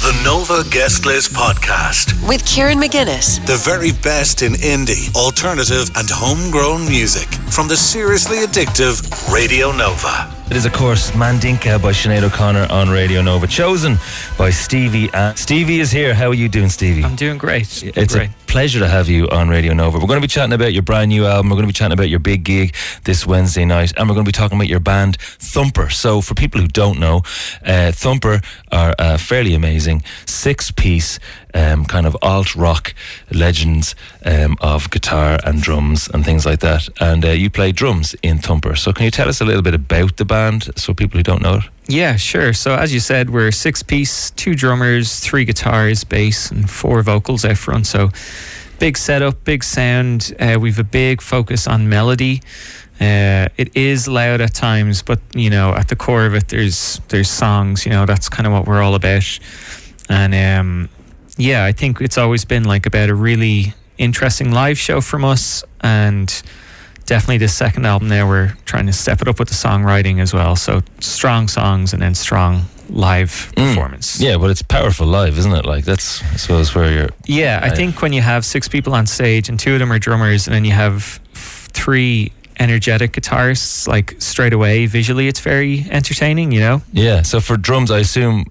The Nova Guest List Podcast. With Kieran McGuinness. The very best in indie, alternative and homegrown music. From the seriously addictive Radio Nova. It is, of course, Mandinka by Sinead O'Connor on Radio Nova, chosen by Stevie. Stevie is here. How are you doing, Stevie? I'm doing great. It's a pleasure to have you on Radio Nova. We're going to be chatting about your brand new album. We're going to be chatting about your big gig this Wednesday night. And we're going to be talking about your band, Thumper. So for people who don't know, Thumper are a fairly amazing 6-piece kind of alt-rock legends of guitar and drums and things like that. And you play drums in Thumper. So can you tell us a little bit about the band so people who don't know it? Yeah, sure. So as you said, we're 6-piece, 2 drummers, 3 guitars, bass and 4 vocals out front. So big setup, big sound. We've a big focus on melody. It is loud at times, but you know, at the core of it, there's songs. You know, that's kind of what we're all about. And yeah, I think it's always been like about a really interesting live show from us, and definitely this second album now we're trying to step it up with the songwriting as well. So strong songs and then strong live performance. Yeah, but it's powerful live, isn't it? Like that's, I suppose, where you're... Yeah, I think when you have 6 people on stage and 2 of them are drummers and then you have 3 energetic guitarists, like straight away visually it's very entertaining, you know? Yeah, so for drums I assume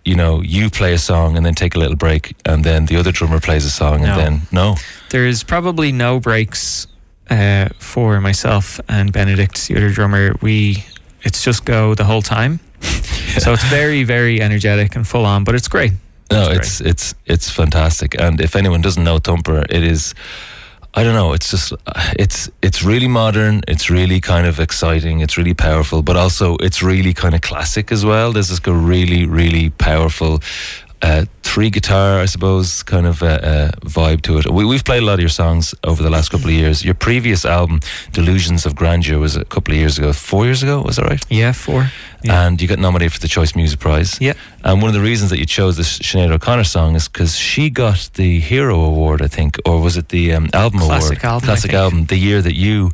you know, you play a song and then take a little break and then the other drummer plays a song and then... No? There's probably no breaks for myself and Benedict, the other drummer. It's just go the whole time. So it's very, very energetic and full on, but it's great. No, it's fantastic. And if anyone doesn't know Thumper, it is, I don't know, it's just it's really modern, it's really kind of exciting, it's really powerful, but also it's really kind of classic as well. There's this really, really powerful 3 guitar, I suppose, kind of vibe to it. We've played a lot of your songs over the last couple of years. Your previous album, Delusions of Grandeur, was a couple of years ago. 4 years ago, was that right? Yeah, 4. Yeah. And you got nominated for the Choice Music Prize. Yeah. And one of the reasons that you chose this Sinead O'Connor song is because she got the Hero Award, I think, or was it the Album Classic Award? Album, Classic Album, the year that you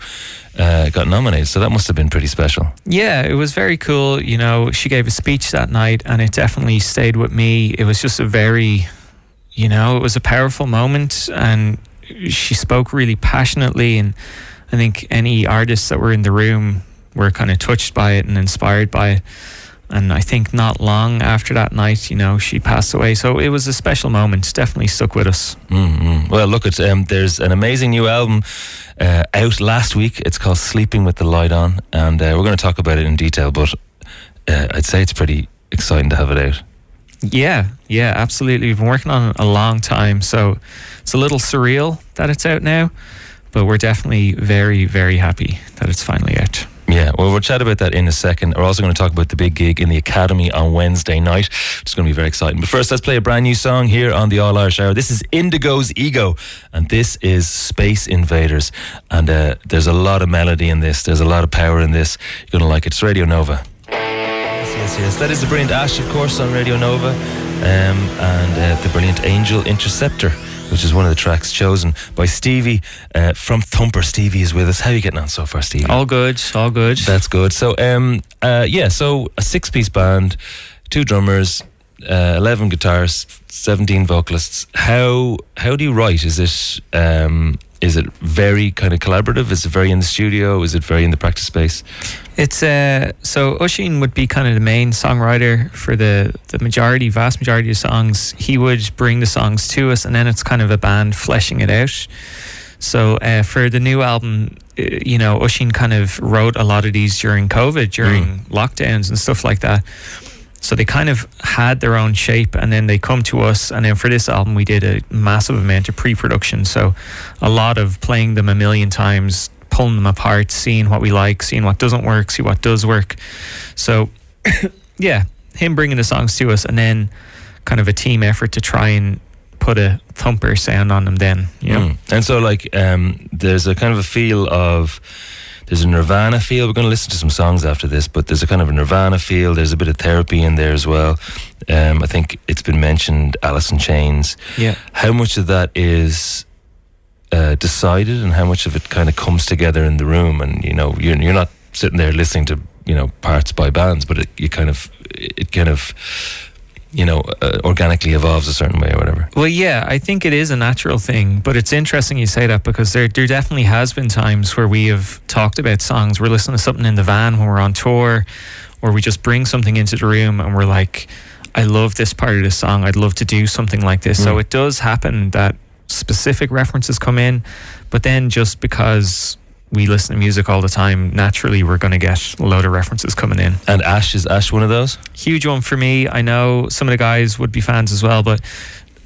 got nominated. So that must have been pretty special. Yeah, it was very cool. You know, she gave a speech that night and it definitely stayed with me. It was just a very, you know, it was a powerful moment and she spoke really passionately, and I think any artists that were in the room were kind of touched by it and inspired by it. And I think not long after that night, you know, she passed away. So it was a special moment. Definitely stuck with us. Well, look, there's an amazing new album out last week. It's called Sleeping with the Light On. And we're going to talk about it in detail, but I'd say it's pretty exciting to have it out. Yeah, absolutely. We've been working on it a long time. So it's a little surreal that it's out now, but we're definitely very, very happy that it's finally out. Yeah, well, we'll chat about that in a second. We're also going to talk about the big gig in the Academy on Wednesday night, which is going to be very exciting. But first, let's play a brand new song here on the All Irish Hour. This is Indigo's Ego, and this is Space Invaders. And there's a lot of melody in this. There's a lot of power in this. You're going to like it. It's Radio Nova. Yes. That is the brilliant Ash, of course, on Radio Nova, and the brilliant Angel Interceptor, which is one of the tracks chosen by Stevie from Thumper. Stevie is with us. How are you getting on so far, Stevie? All good. That's good. So, so a 6-piece band, 2 drummers, 11 guitars, 17 vocalists. How do you write? Is it very kind of collaborative? Is it very in the studio? Is it very in the practice space? It's so Oisín would be kind of the main songwriter for the vast majority of songs. He would bring the songs to us, and then it's kind of a band fleshing it out. So for the new album, you know, Oisín kind of wrote a lot of these during COVID, during lockdowns and stuff like that. So they kind of had their own shape, and then they come to us. And then for this album, we did a massive amount of pre-production. So a lot of playing them a million times, pulling them apart, seeing what we like, seeing what doesn't work, see what does work. So yeah, him bringing the songs to us, and then kind of a team effort to try and put a Thumper sound on them then, you know. And so like there's a kind of a feel of, there's a Nirvana feel. We're going to listen to some songs after this, but there's a kind of a Nirvana feel. There's a bit of Therapy in there as well. I think it's been mentioned, Alice in Chains. Yeah. How much of that is decided, and how much of it kind of comes together in the room? And you know, you're not sitting there listening to, you know, parts by bands, but it kind of organically evolves a certain way or whatever. Well, yeah, I think it is a natural thing, but it's interesting you say that, because there definitely has been times where we have talked about songs. We're listening to something in the van when we're on tour, or we just bring something into the room and we're like, I love this part of the song, I'd love to do something like this. So it does happen that specific references come in, but then just because we listen to music all the time, naturally we're going to get a load of references coming in. And is Ash one of those? Huge one for me. I know some of the guys would be fans as well, but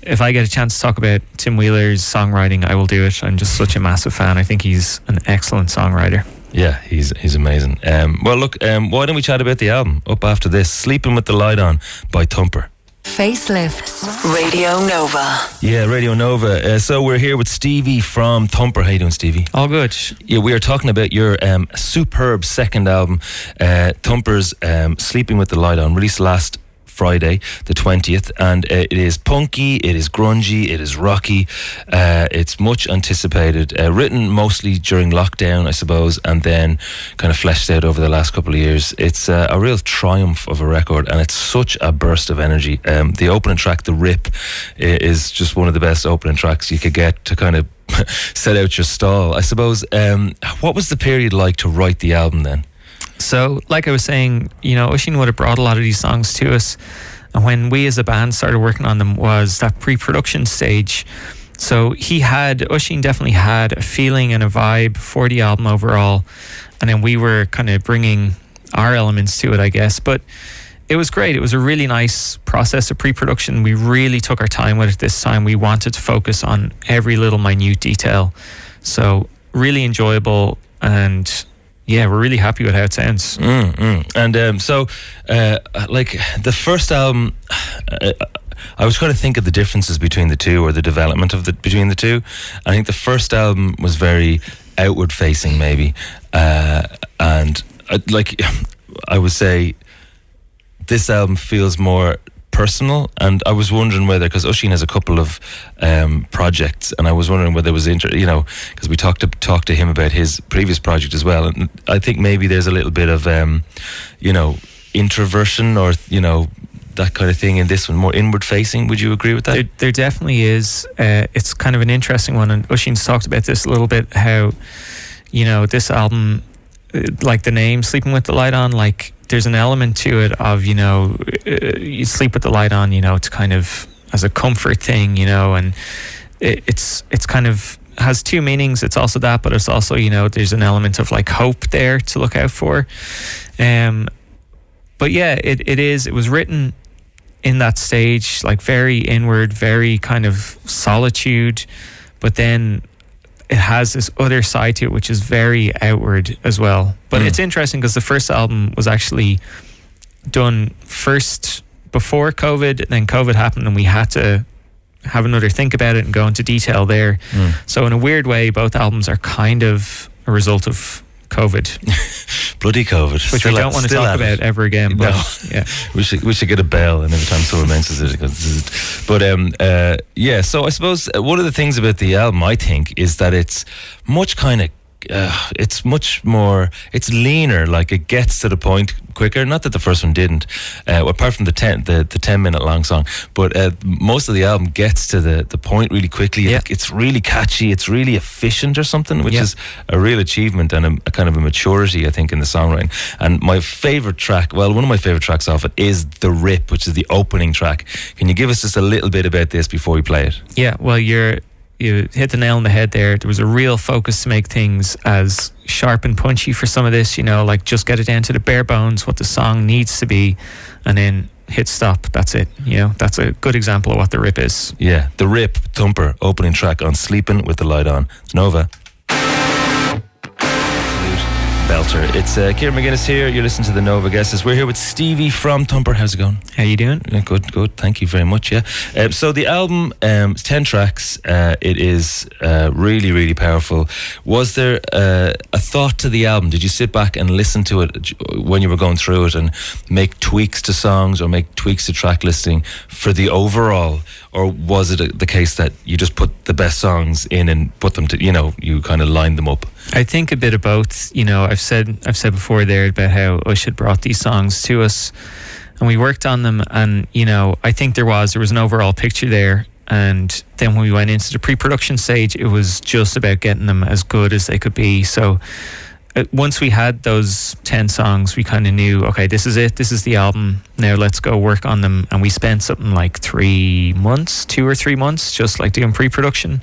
if I get a chance to talk about Tim Wheeler's songwriting, I will do it. I'm just such a massive fan. I think he's an excellent songwriter. Yeah, he's amazing. Well, look, why don't we chat about the album up after this? Sleeping with the Light On by Thumper. Facelifts Radio Nova. Yeah, Radio Nova. So we're here with Stevie from Thumper. How you doing, Stevie? All good. Yeah, we are talking about your superb second album, Thumper's Sleeping with the Light On, released last Friday the 20th, and it is punky, it is grungy, it is rocky, it's much anticipated, written mostly during lockdown, I suppose, and then kind of fleshed out over the last couple of years. It's a real triumph of a record, and it's such a burst of energy. The opening track, The Rip, is just one of the best opening tracks you could get to kind of set out your stall, I suppose. What was the period like to write the album then? So, like I was saying, Oisín would have brought a lot of these songs to us, and when we as a band started working on them was that pre-production stage. So Oisín definitely had a feeling and a vibe for the album overall, and then we were kind of bringing our elements to it, I guess. But it was great. It was a really nice process of pre-production. We really took our time with it this time. We wanted to focus on every little minute detail. So really enjoyable, and yeah, we're really happy with how it sounds. And so the first album, I was trying to think of the differences between the two, or the development between the two. I think the first album was very outward facing, maybe, and I would say this album feels more personal. And I was wondering whether, because Oisín has a couple of projects, and I was wondering whether there was because we talked to him about his previous project as well, and I think maybe there's a little bit of introversion, or that kind of thing in this one, more inward facing. Would you agree with that? There definitely is. It's kind of an interesting one, and Oisín's talked about this a little bit, how this album, like the name Sleeping with the Light On, like there's an element to it of you sleep with the light on, to kind of as a comfort thing, and it's kind of has two meanings. It's also that, but it's also there's an element of like hope there to look out for. But yeah, it was written in that stage, like very inward, very kind of solitude, but then it has this other side to it which is very outward as well. But it's interesting because the first album was actually done first before COVID, then COVID happened and we had to have another think about it and go into detail there. So in a weird way, both albums are kind of a result of COVID. Bloody COVID. Which we don't want to talk about ever again. But yeah. We should get a bell, and every time someone mentions it goes zzz. But yeah, so I suppose one of the things about the album, I think, is that it's much kind of it's much more, it's leaner, like it gets to the point quicker. Not that the first one didn't, apart from the 10-minute long song, but most of the album gets to the point really quickly. Yeah. It's really catchy, it's really efficient or something, which is a real achievement and a kind of a maturity, I think, in the songwriting. And my favourite track, one of my favourite tracks off it is The Rip, which is the opening track. Can you give us just a little bit about this before we play it? Yeah, well, you hit the nail on the head there. There was a real focus to make things as sharp and punchy for some of this, like just get it down to the bare bones, what the song needs to be, and then hit stop. That's it. That's a good example of what The Rip is. Yeah, The Rip, Thumper, opening track on Sleeping with the Light On. Nova. Belter. It's Kieran McGuinness here. You're listening to the Nova Guesses. We're here with Stevie from Thumper. How's it going? How you doing? Good. Thank you very much. Yeah. So the album, it's 10 tracks. It is really, really powerful. Was there a thought to the album? Did you sit back and listen to it when you were going through it and make tweaks to songs or make tweaks to track listing for the overall? Or was it the case that you just put the best songs in and put them to, you kind of lined them up? I think a bit of both. I've said before there about how Ush had brought these songs to us, and we worked on them, and I think there was an overall picture there. And then when we went into the pre-production stage, it was just about getting them as good as they could be. So once we had those 10 songs, we kind of knew, okay, this is it, this is the album, now let's go work on them. And we spent something like 2 or 3 months just like doing pre-production.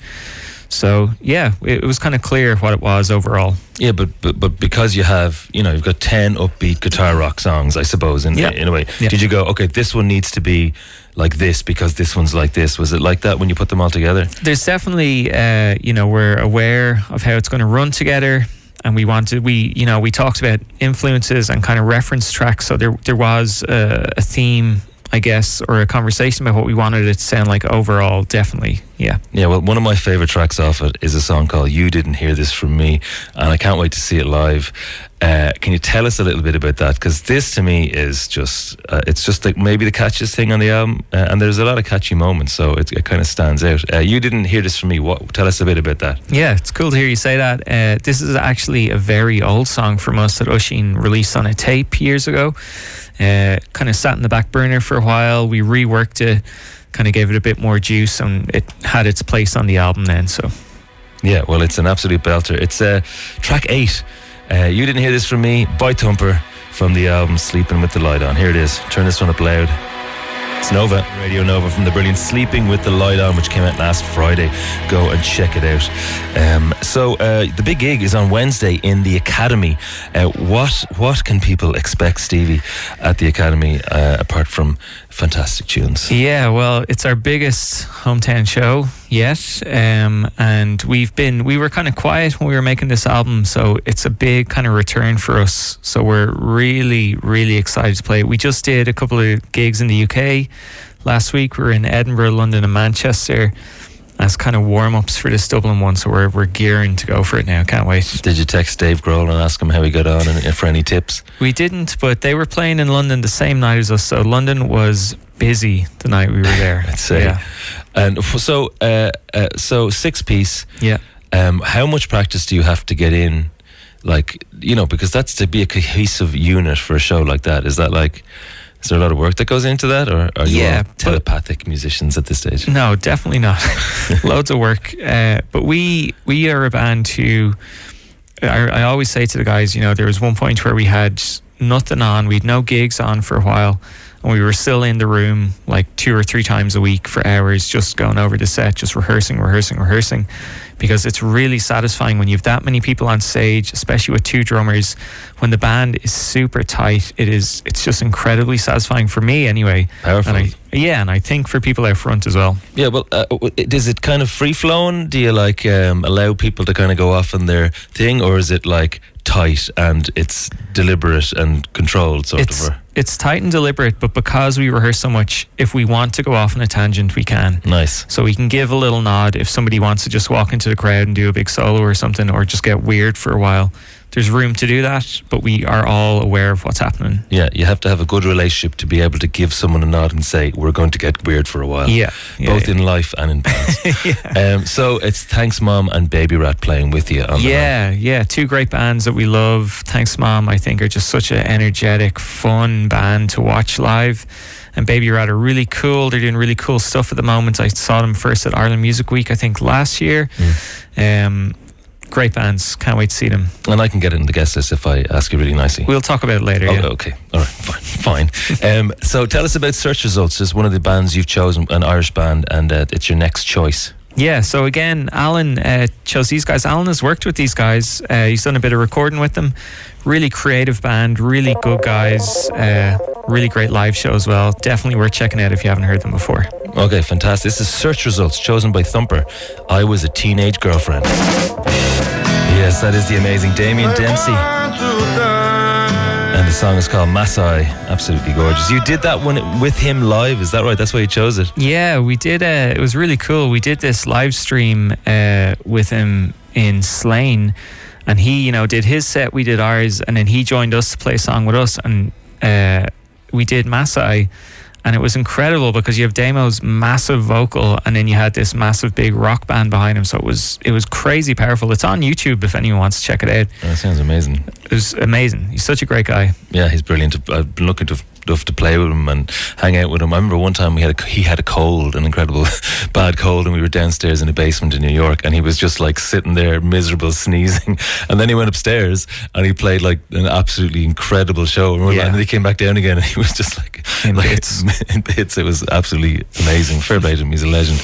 So yeah, it was kind of clear what it was overall. Yeah, but because you have, you've got 10 upbeat guitar rock songs, I suppose, in a way. Yeah. Did you go, okay, this one needs to be like this because this one's like this? Was it like that when you put them all together? There's definitely, we're aware of how it's going to run together. And we talked about influences and kind of reference tracks. So there was a theme, I guess, or a conversation about what we wanted it to sound like overall, definitely. Yeah. Yeah, well, one of my favourite tracks off it is a song called You Didn't Hear This From Me, and I can't wait to see it live. Can you tell us a little bit about that? Because this to me is just, it's just like maybe the catchiest thing on the album, and there's a lot of catchy moments, so it kind of stands out. You Didn't Hear This From Me, tell us a bit about that. Yeah, it's cool to hear you say that. This is actually a very old song from us that Oisín released on a tape years ago. Kind of sat in the back burner for a while. We reworked it, kind of gave it a bit more juice, and it had its place on the album then. So yeah, well, it's an absolute belter. It's track 8. You Didn't Hear This From Me by Thumper from the album Sleeping With the Light On. Here it is. Turn this one up loud. It's Nova, Radio Nova, from the brilliant Sleeping With the Light On, which came out last Friday. Go and check it out. So the big gig is on Wednesday in the Academy. What can people expect, Stevie, at the Academy, apart from fantastic tunes? Yeah, well, it's our biggest hometown show yet, and we were kind of quiet when we were making this album, so it's a big kind of return for us. So we're really, really excited to play it. We just did a couple of gigs in the UK last week. We were in Edinburgh, London and Manchester as kind of warm-ups for this Dublin one, so we're gearing to go for it now. Can't wait. Did you text Dave Grohl and ask him how he got on and for any tips? We didn't, but they were playing in London the same night as us, so London was busy the night we were there. Let's say. Yeah. And so 6-piece. Yeah. How much practice do you have to get in? Like, because that's to be a cohesive unit for a show like that. Is there a lot of work that goes into that, or are you all telepathic musicians at this stage? No, definitely not. Loads of work. But we are a band who, I always say to the guys, there was one point where we had nothing on, we had no gigs on for a while, and we were still in the room like 2 or 3 times a week for hours, just going over the set, just rehearsing, because it's really satisfying when you have that many people on stage, especially with 2 drummers. When the band is super tight, it's just incredibly satisfying for me anyway. Powerful. And I think for people out front as well. Yeah, well, is it kind of free-flowing? Do you allow people to kind of go off on their thing, or is it like tight and it's deliberate and controlled sort of? It's tight and deliberate, but because we rehearse so much, if we want to go off on a tangent, we can. Nice. So we can give a little nod if somebody wants to just walk into the crowd and do a big solo or something, or just get weird for a while. There's room to do that, but we are all aware of what's happening. Yeah, you have to have a good relationship to be able to give someone a nod and say, we're going to get weird for a while. Yeah. Both in life and in bands. Yeah. So it's Thanks Mom and Baby Rat playing with you on the night. Yeah. 2 great bands that we love. Thanks Mom, I think, are just such an energetic, fun band to watch live. And Baby Rat are really cool. They're doing really cool stuff at the moment. I saw them first at Ireland Music Week, I think, last year. Great bands. Can't wait to see them. And I can get it in the guest list if I ask you really nicely. We'll talk about it later. Oh, yeah. Okay. All right. Fine. So tell us about Search Results. It's one of the bands you've chosen, an Irish band, and it's your next choice. Yeah, so again, Alan chose these guys. Alan has worked with these guys. He's done a bit of recording with them. Really creative band, really good guys, really great live show as well. Definitely worth checking out if you haven't heard them before. Okay, fantastic. This is Search Results, chosen by Thumper. I Was a Teenage Girlfriend. Yes, that is the amazing Damien Dempsey. And the song is called Masai. Absolutely gorgeous. You did that one with him live, is that right? That's why you chose it? Yeah, we did. It was really cool. We did this live stream with him in Slane, and he, did his set, we did ours, and then he joined us to play a song with us, and we did Masai. And it was incredible because you have Damo's massive vocal, and then you had this massive big rock band behind him. So it was crazy powerful. It's on YouTube if anyone wants to check it out. That sounds amazing. It was amazing. He's such a great guy. Yeah, he's brilliant. I've been looking to love to play with him and hang out with him. I remember one time he had a cold, an incredible bad cold, and we were downstairs in a basement in New York, and he was just like sitting there miserable, sneezing, and then he went upstairs and he played like an absolutely incredible show, and then he came back down again and he was just like in bits. It was absolutely amazing. Fair play to him, he's a legend.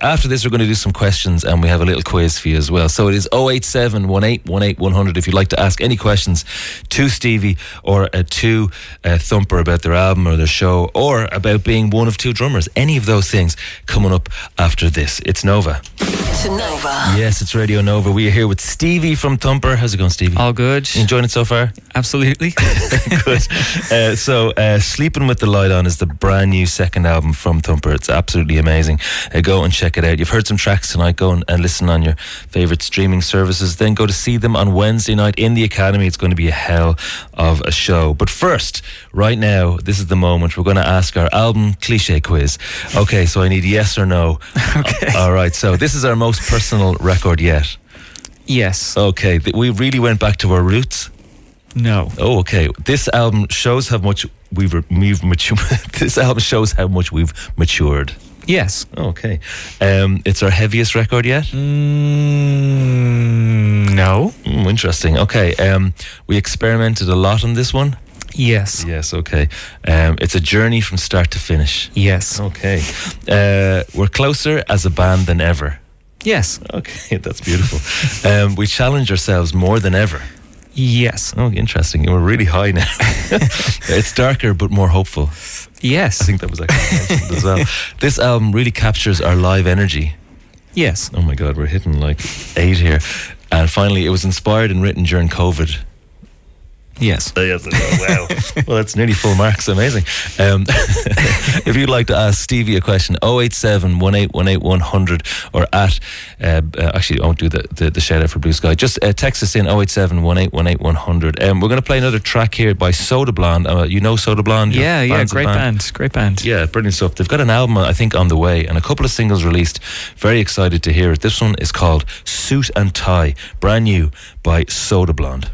After this we're going to do some questions, and we have a little quiz for you as well. So it is 087 18 100 if you'd like to ask any questions to Stevie or to Thumper about their album or their show, or about being one of two drummers. Any of those things coming up after this. It's Nova. To Nova. Yes, it's Radio Nova. We are here with Stevie from Thumper. How's it going, Stevie? All good. You enjoying it so far? Absolutely. Good. So Sleeping with the Light On is the brand new second album from Thumper. It's absolutely amazing. Go and check it out. You've heard some tracks tonight. Go and listen on your favourite streaming services. Then go to see them on Wednesday night in the Academy. It's going to be a hell of a show. But first, right now, this is the moment. We're going to ask our album cliche quiz. Okay, so I need yes or no. Okay. All right, so this is our most personal record yet. Yes. Okay, we really went back to our roots. No. Oh, okay. This album shows how much we've matured. This album shows how much we've matured. Yes. Okay. It's our heaviest record yet? No. Interesting. Okay. We experimented a lot on this one. Yes. Yes, okay. It's a journey from start to finish. Yes. Okay. We're closer as a band than ever. Yes. Okay, that's beautiful. We challenge ourselves more than ever. Yes. Oh, interesting. We're really high now. It's darker but more hopeful. Yes. I think that was actually mentioned as well. This album really captures our live energy. Yes. Oh my God, we're hitting like 8 here. And finally, it was inspired and written during COVID. Yes. Yes. Wow. Well, that's nearly full marks. Amazing. If you'd like to ask Stevie a question, 087 18 100 or at actually I won't do the shout out for Blue Sky. Just text us in 087 18 100. We're going to play another track here by Soda Blonde. You know Soda Blonde? Yeah, great band. Yeah, brilliant stuff. They've got an album I think on the way and a couple of singles released. Very excited to hear it. This one is called Suit and Tie, brand new by Soda Blonde.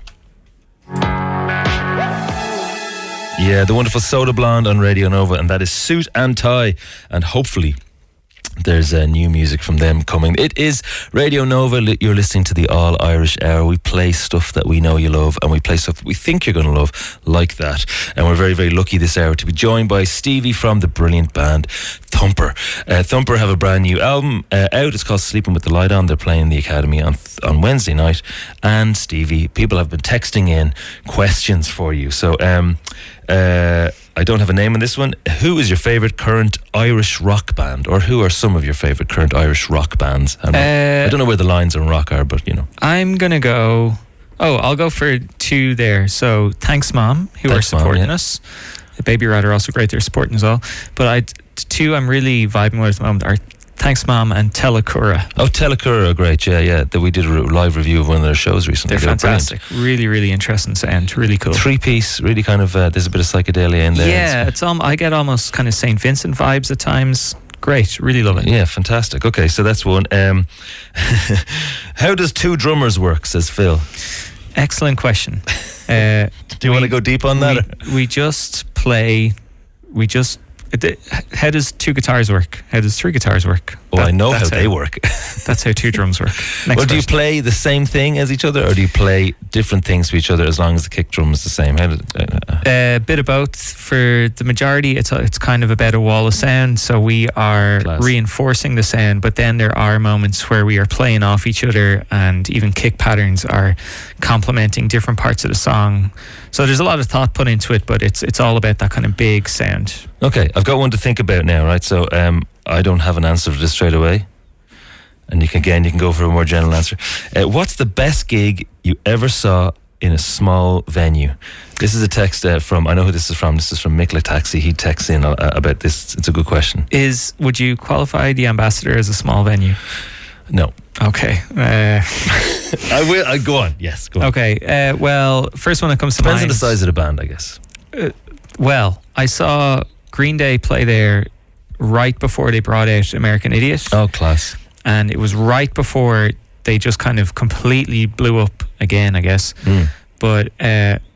Yeah, the wonderful Soda Blonde on Radio Nova, and that is Suit and Tie, and hopefully there's new music from them coming. It is Radio Nova. You're listening to the All Irish Hour. We play stuff that we know you love, and we play stuff that we think you're going to love, like that. And we're very, very lucky this hour to be joined by Stevie from the brilliant band Thumper. Thumper have a brand new album out. It's called Sleeping with the Light On. They're playing the Academy on Wednesday night. And Stevie, people have been texting in questions for you. So I don't have a name on this one. Who is your favourite current Irish rock band, or who are some of your favourite current Irish rock bands? I don't know where the lines on rock are, but you know. I'm gonna go. I'll go for 2 there. So Thanks Mom, who are supporting us. Baby Rat are also great. They're supporting as well. But 2 I'm really vibing with at the moment are Thanks Mom and Telacura. Oh, Telacura are great. Yeah. That we did a live review of one of their shows recently. They're fantastic. Really, really interesting sound. Really cool. 3-piece. Really kind of. There's a bit of psychedelia in there. Yeah, I get almost kind of St. Vincent vibes at times. Great. Really love it. Yeah, fantastic. Okay, so that's one. How does 2 drummers work? Says Phil. Excellent question. Do you want to go deep on that? How does 2 guitars work? How does 3 guitars work? I know how they work. That's how 2 drums work. Well, do you play the same thing as each other, or do you play different things to each other as long as the kick drum is the same? A bit of both. For the majority, it's kind of about a wall of sound, so we are reinforcing the sound, but then there are moments where we are playing off each other, and even kick patterns are complementing different parts of the song. So there's a lot of thought put into it, but it's all about that kind of big sound. Okay, I've got one to think about now, right? So I don't have an answer for this straight away. And you can go for a more general answer. What's the best gig you ever saw in a small venue? This is a text from, I know who this is from. This is from Mick Taxi. He texts in about this. It's a good question. Would you qualify the Ambassador as a small venue? No. Okay. I will. Go on. Yes, go on. Okay. Well, first one that comes to Depends mind. on the size of the band, I guess. Well, I saw Green Day play there right before they brought out American Idiot. Oh, class. And it was right before they just kind of completely blew up again, I guess. But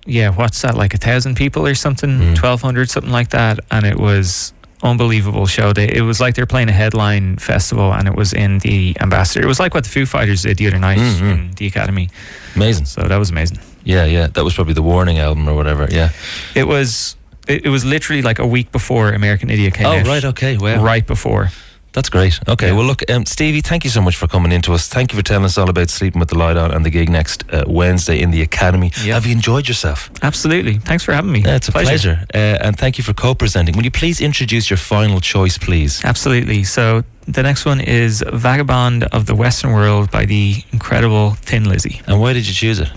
what's that, like 1,000 people or something, 1,200, something like that, and it was unbelievable show. It was like they were playing a headline festival, and it was in the Ambassador. It was like what the Foo Fighters did the other night in the Academy. Amazing. So that was amazing. Yeah, that was probably the Warning album or whatever. Yeah, it was literally like a week before American Idiot came out. Oh right, okay, wow, right before. That's great. Okay, well look, Stevie, thank you so much for coming into us. Thank you for telling us all about Sleeping with the Light On and the gig next Wednesday in the Academy. Have you enjoyed yourself? Absolutely. Thanks for having me. Yeah, it's a pleasure. And thank you for co-presenting. Will you please introduce your final choice, please? Absolutely. So the next one is Vagabond of the Western World by the incredible Thin Lizzy. And why did you choose it?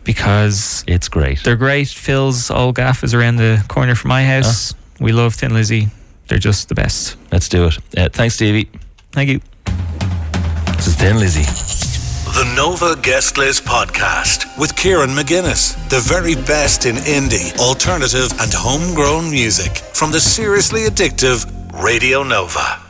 Because it's great. They're great. Phil's old gaff is around the corner from my house. We love Thin Lizzy. They're just the best. Let's do it. Thanks, Stevie. Thank you. This is Thin Lizzy. The Nova Guest List Podcast with Kieran McGuinness. The very best in indie, alternative and homegrown music from the seriously addictive Radio Nova.